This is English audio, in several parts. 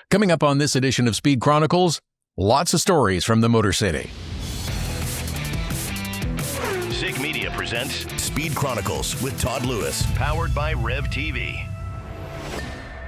Coming up on this edition of Speed Chronicles, lots of stories from the Motor City. SIG Media presents Speed Chronicles with Todd Lewis, powered by Rev TV.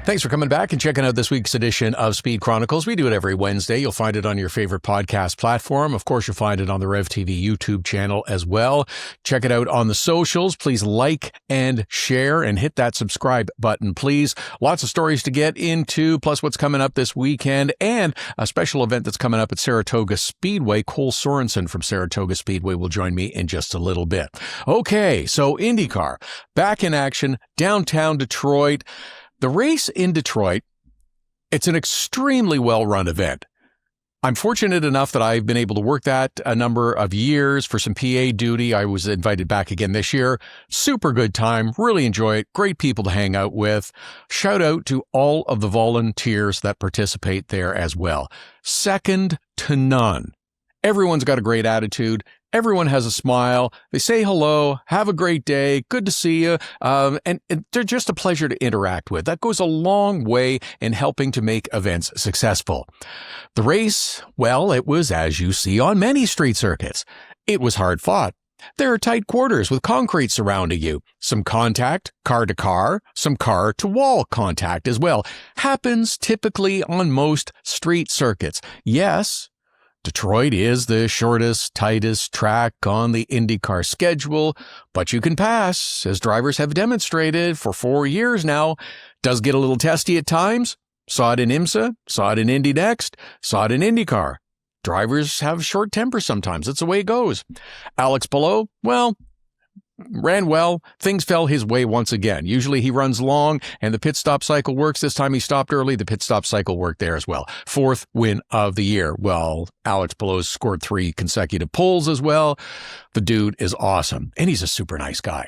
Thanks for coming back and checking out this week's edition of Speed Chronicles. We do it every Wednesday. You'll find it on your favorite podcast platform. Of course, you'll find it on the Rev TV YouTube channel as well. Check it out on the socials. Please like and share and hit that subscribe button, please. Lots of stories to get into, plus what's coming up this weekend and a special event that's coming up at Saratoga Speedway. Cole Sorenson from Saratoga Speedway will join me in just a little bit. Okay, so IndyCar, back in action, downtown Detroit. The race in Detroit, it's an extremely well-run event. I'm fortunate enough that I've been able to work that a number of years for some PA duty. I was invited back again this year. Super good time. Really enjoy it. Great people to hang out with. Shout out to all of the volunteers that participate there as well. Second to none. Everyone's got a great attitude. Everyone has a smile. They say hello, have a great day, good to see you, and they're just a pleasure to interact with. That goes a long way in helping to make events successful. The race, well, it was as you see on many street circuits. It was hard fought. There are tight quarters with concrete surrounding you. Some contact, car to car, some car to wall contact as well. Happens typically on most street circuits. Yes, Detroit is the shortest, tightest track on the IndyCar schedule, but you can pass, as drivers have demonstrated for 4 years now. Does get a little testy at times. Saw it in IMSA, saw it in Indy Next, saw it in IndyCar. Drivers have short temper sometimes. That's the way it goes. Alex Palou, well, ran well. Things fell his way once again. Usually he runs long and the pit stop cycle works. This time he stopped early. The pit stop cycle worked there as well. 4th win of the year. Well, Alex Palou scored 3 consecutive poles as well. The dude is awesome and he's a super nice guy.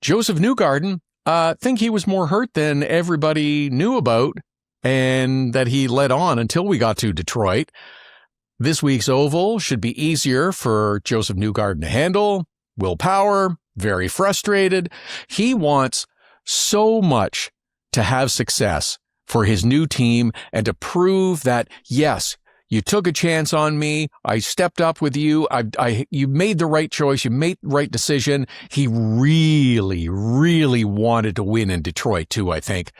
Joseph Newgarden, I think he was more hurt than everybody knew about and that he led on until we got to Detroit. This week's oval should be easier for Joseph Newgarden to handle. Willpower, very frustrated. He wants so much to have success for his new team and to prove that, yes, you took a chance on me. I stepped up with you. You made the right choice. You made the right decision. He really, really wanted to win in Detroit too, I think.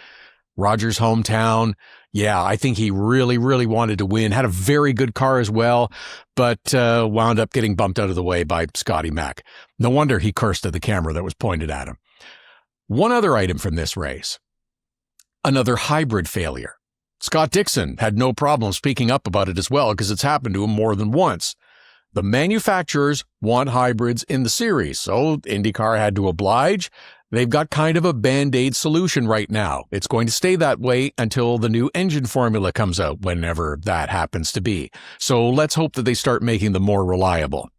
Roger's hometown. Yeah, I think he really, really wanted to win. Had a very good car as well, but wound up getting bumped out of the way by Scotty Mack. No wonder he cursed at the camera that was pointed at him. One other item from this race. Another hybrid failure. Scott Dixon had no problem speaking up about it as well because it's happened to him more than once. The manufacturers want hybrids in the series, so IndyCar had to oblige. They've got kind of a Band-Aid solution right now. It's going to stay that way until the new engine formula comes out, whenever that happens to be. So let's hope that they start making them more reliable.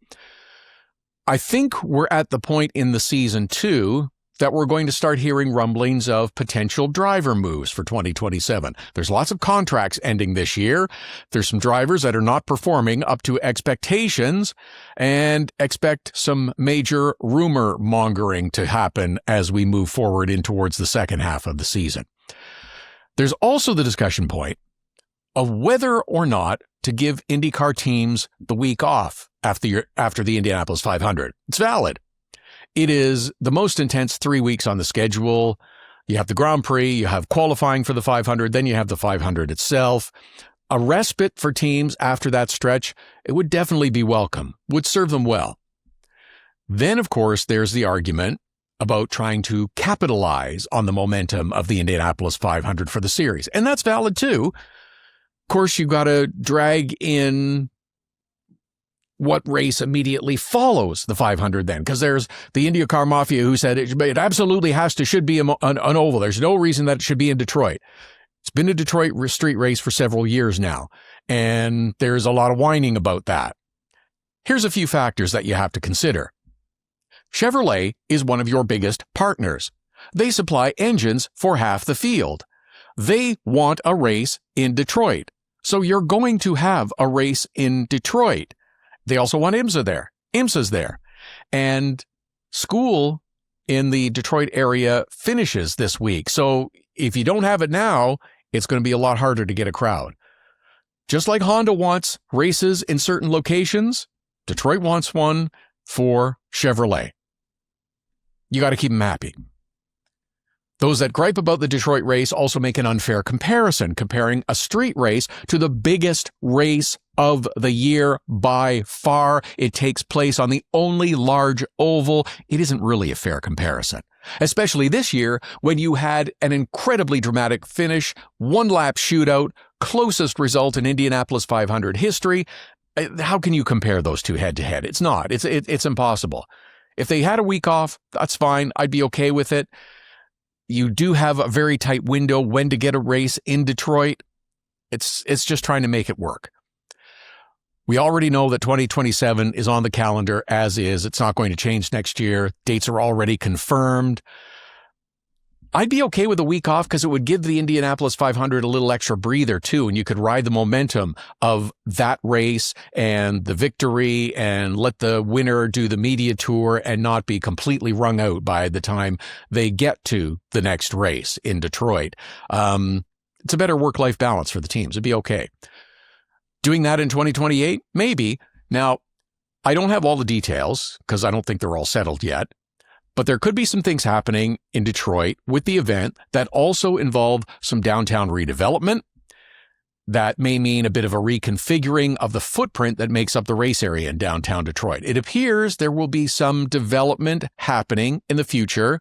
I think we're at the point in the season, too, that we're going to start hearing rumblings of potential driver moves for 2027. There's lots of contracts ending this year. There's some drivers that are not performing up to expectations, and expect some major rumor mongering to happen as we move forward in towards the second half of the season. There's also the discussion point of whether or not to give IndyCar teams the week off after the Indianapolis 500. It's valid. It is the most intense 3 weeks on the schedule. You have the Grand Prix, you have qualifying for the 500, then you have the 500 itself. A respite for teams after that stretch, it would definitely be welcome, would serve them well. Then, of course, there's the argument about trying to capitalize on the momentum of the Indianapolis 500 for the series. And that's valid too. Of course, you've got to drag in what race immediately follows the 500 then, because there's the IndyCar Mafia who said it absolutely should be an oval. There's no reason that it should be in Detroit. It's been a Detroit street race for several years now, and there's a lot of whining about that. Here's a few factors that you have to consider. Chevrolet is one of your biggest partners. They supply engines for half the field. They want a race in Detroit, so you're going to have a race in Detroit. They also want IMSA there. IMSA's there. And school in the Detroit area finishes this week. So if you don't have it now, it's going to be a lot harder to get a crowd. Just like Honda wants races in certain locations, Detroit wants one for Chevrolet. You got to keep them happy. Those that gripe about the Detroit race also make an unfair comparison, comparing a street race to the biggest race of the year by far. It takes place on the only large oval. It isn't really a fair comparison, especially this year when you had an incredibly dramatic finish, one-lap shootout, closest result in Indianapolis 500 history. How can you compare those two head-to-head? It's not. It's impossible. If they had a week off, that's fine. I'd be okay with it. You do have a very tight window when to get a race in Detroit. It's just trying to make it work. We already know that 2027 is on the calendar as is. It's not going to change next year. Dates are already confirmed. I'd be okay with a week off because it would give the Indianapolis 500 a little extra breather too, and you could ride the momentum of that race and the victory and let the winner do the media tour and not be completely wrung out by the time they get to the next race in Detroit. It's a better work-life balance for the teams. It'd be okay. Doing that in 2028? Maybe. Now, I don't have all the details because I don't think they're all settled yet. But there could be some things happening in Detroit with the event that also involve some downtown redevelopment. That may mean a bit of a reconfiguring of the footprint that makes up the race area in downtown Detroit. It appears there will be some development happening in the future,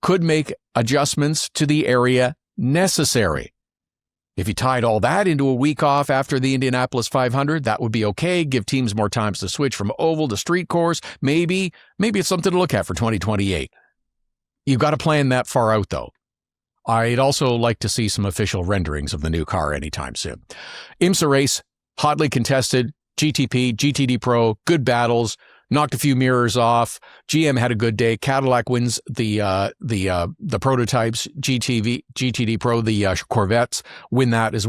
could make adjustments to the area necessary. If you tied all that into a week off after the Indianapolis 500, that would be okay. Give teams more times to switch from oval to street course. Maybe it's something to look at for 2028. You've got to plan that far out, though. I'd also like to see some official renderings of the new car anytime soon. IMSA race, hotly contested. GTP, GTD Pro, good battles. Knocked a few mirrors off. GM had a good day. Cadillac wins the prototypes. GTD Pro, the Corvettes win that as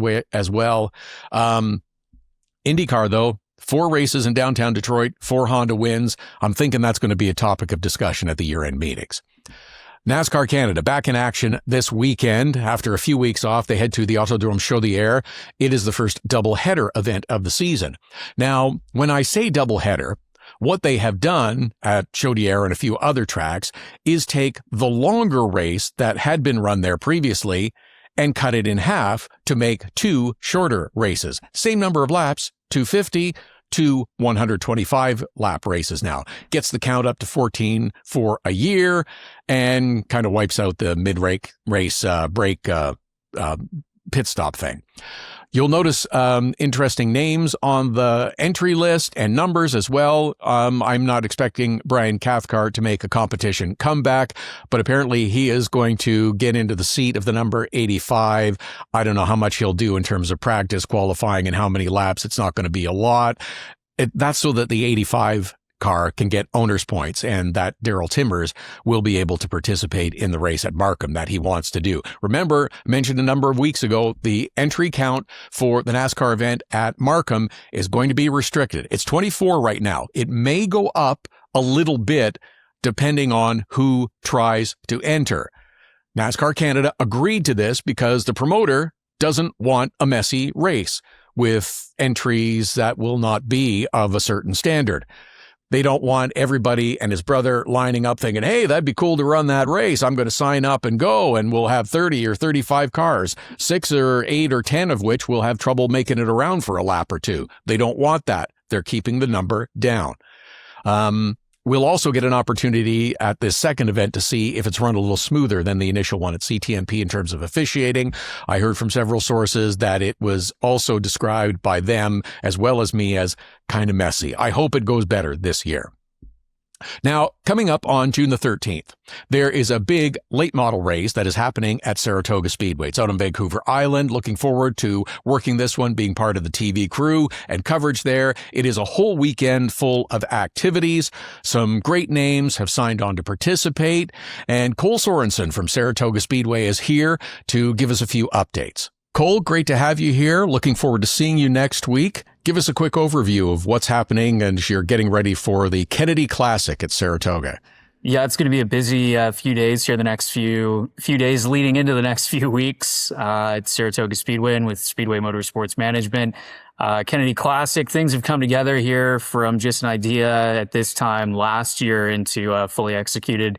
well. IndyCar though, 4 races in downtown Detroit, 4 Honda wins. I'm thinking that's going to be a topic of discussion at the year-end meetings. NASCAR Canada back in action this weekend. After a few weeks off, they head to the Autodrome Chaudière. It is the first doubleheader event of the season. Now, when I say doubleheader, what they have done at Chaudière and a few other tracks is take the longer race that had been run there previously and cut it in half to make 2 shorter races. Same number of laps, 250 to 125 lap races now. Gets the count up to 14 for a year and kind of wipes out the mid-race break pit stop thing. You'll notice interesting names on the entry list and numbers as well. I'm not expecting Brian Cathcart to make a competition comeback, but apparently he is going to get into the seat of the number 85. I don't know how much he'll do in terms of practice, qualifying, and how many laps. It's not going to be a lot. That's so that the 85 car can get owner's points and that Daryl Timmers will be able to participate in the race at Markham that he wants to do. Remember, mentioned a number of weeks ago, the entry count for the NASCAR event at Markham is going to be restricted. It's 24 right now. It may go up a little bit depending on who tries to enter. NASCAR Canada agreed to this because the promoter doesn't want a messy race with entries that will not be of a certain standard. They don't want everybody and his brother lining up thinking, hey, that'd be cool to run that race. I'm going to sign up and go, and we'll have 30 or 35 cars, 6 or 8 or 10 of which will have trouble making it around for a lap or two. They don't want that. They're keeping the number down. We'll also get an opportunity at this second event to see if it's run a little smoother than the initial one at CTMP in terms of officiating. I heard from several sources that it was also described by them as well as me as kind of messy. I hope it goes better this year. Now, coming up on June the 13th, there is a big late model race that is happening at Saratoga Speedway. It's out on Vancouver Island. Looking forward to working this one, being part of the TV crew and coverage there. It is a whole weekend full of activities. Some great names have signed on to participate. And Cole Sorenson from Saratoga Speedway is here to give us a few updates. Cole, great to have you here. Looking forward to seeing you next week. Give us a quick overview of what's happening as you're getting ready for the Kennedy Classic at Saratoga. Yeah, it's going to be a busy few days here, the next few days leading into the next few weeks at Saratoga Speedway and with Speedway Motor Sports Management. Kennedy Classic, things have come together here from just an idea at this time last year into a fully executed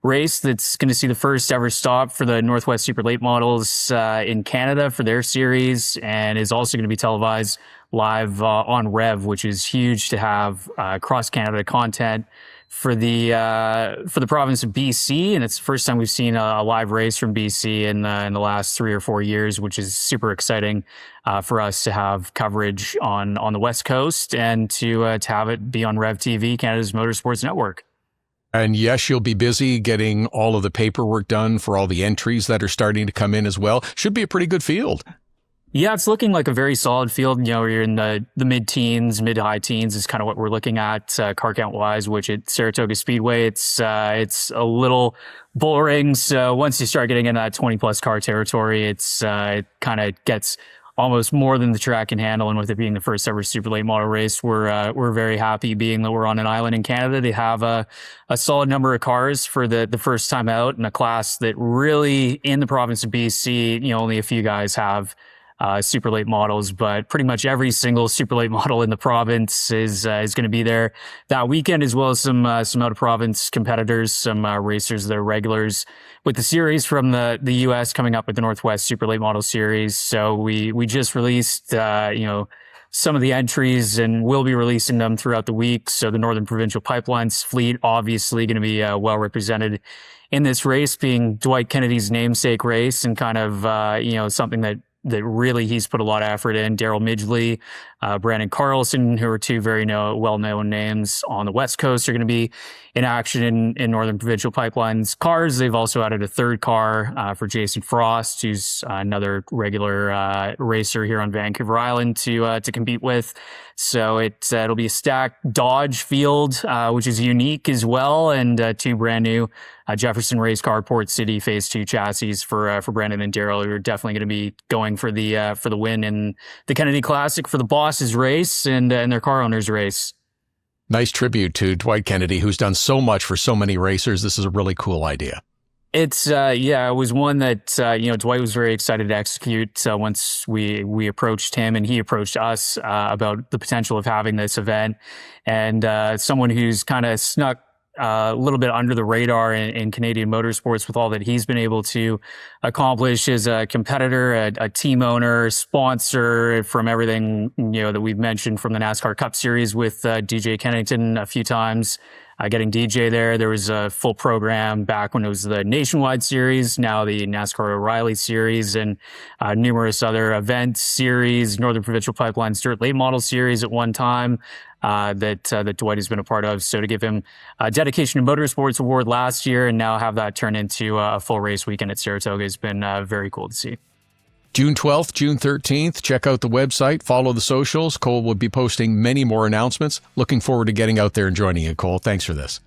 race that's going to see the first ever stop for the Northwest Super Late Models in Canada for their series, and is also going to be televised live on Rev, which is huge to have cross Canada content for the province of BC, and it's the first time we've seen a live race from BC in the last 3 or 4 years, which is super exciting for us to have coverage on the West Coast and to have it be on Rev TV, Canada's Motorsports Network. And yes, you'll be busy getting all of the paperwork done for all the entries that are starting to come in as well. Should be a pretty good field. Yeah, it's looking like a very solid field. You know, we're in the mid-teens, mid to high teens is kind of what we're looking at car count wise, which at Saratoga Speedway, it's a little boring. So once you start getting into that 20 plus car territory, it kind of gets almost more than the track can handle. And with it being the first ever super late model race, we're very happy being that we're on an island in Canada to have a solid number of cars for the first time out in a class that really in the province of BC, you know, only a few guys have super late models, but pretty much every single super late model in the province is going to be there that weekend, as well as some out of province competitors, some racers that are regulars with the series from the US coming up with the Northwest Super Late Model Series. So we just released some of the entries, and we'll be releasing them throughout the week. So the Northern Provincial Pipelines fleet obviously going to be well represented in this race, being Dwight Kennedy's namesake race, and kind of something that really he's put a lot of effort in. Daryl Midgley, Brandon Carlson, who are two very well-known names on the West Coast, are going to be in action in Northern Provincial Pipelines cars. They've also added a third car for Jason Frost, who's another regular racer here on Vancouver Island to compete with. So it'll be a stacked Dodge field, which is unique as well, and two brand new Jefferson race car Port City Phase 2 chassis for Brandon and Daryl, who are definitely going to be going for the win in the Kennedy Classic for the Boss's race and their car owners race. Nice tribute to Dwight Kennedy, who's done so much for so many racers. This is a really cool idea. It's, it was one that, Dwight was very excited to execute once we approached him and he approached us about the potential of having this event. And someone who's kind of snuck a little bit under the radar in Canadian motorsports with all that he's been able to accomplish as a competitor, a team owner, sponsor, from everything, that we've mentioned from the NASCAR Cup Series with DJ Kennington a few times. Getting DJ there. There was a full program back when it was the Nationwide Series, now the NASCAR O'Reilly Series, and numerous other events, series, Northern Provincial Pipelines Dirt Late Model Series at one time that Dwight has been a part of. So to give him a Dedication to Motorsports Award last year and now have that turn into a full race weekend at Saratoga has been very cool to see. June 12th, June 13th, check out the website, follow the socials. Cole will be posting many more announcements. Looking forward to getting out there and joining you, Cole. Thanks for this.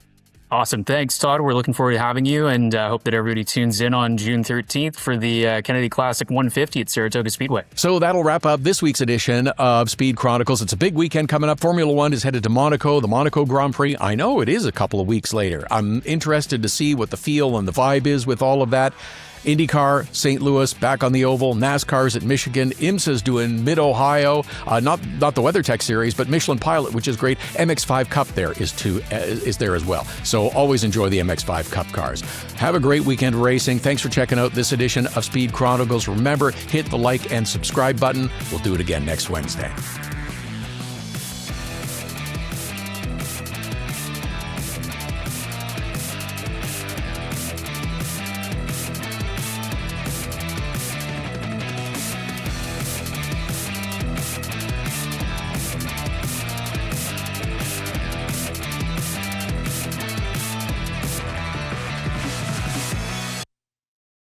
Awesome. Thanks, Todd. We're looking forward to having you, and hope that everybody tunes in on June 13th for the Kennedy Classic 150 at Saratoga Speedway. So that'll wrap up this week's edition of Speed Chronicles. It's a big weekend coming up. Formula One is headed to Monaco, the Monaco Grand Prix. I know it is a couple of weeks later. I'm interested to see what the feel and the vibe is with all of that. IndyCar, St. Louis, back on the oval. NASCAR's at Michigan. IMSA's doing Mid-Ohio. Not the WeatherTech series, but Michelin Pilot, which is great. MX5 Cup there is there as well. So always enjoy the MX5 Cup cars. Have a great weekend racing. Thanks for checking out this edition of Speed Chronicles. Remember, hit the like and subscribe button. We'll do it again next Wednesday.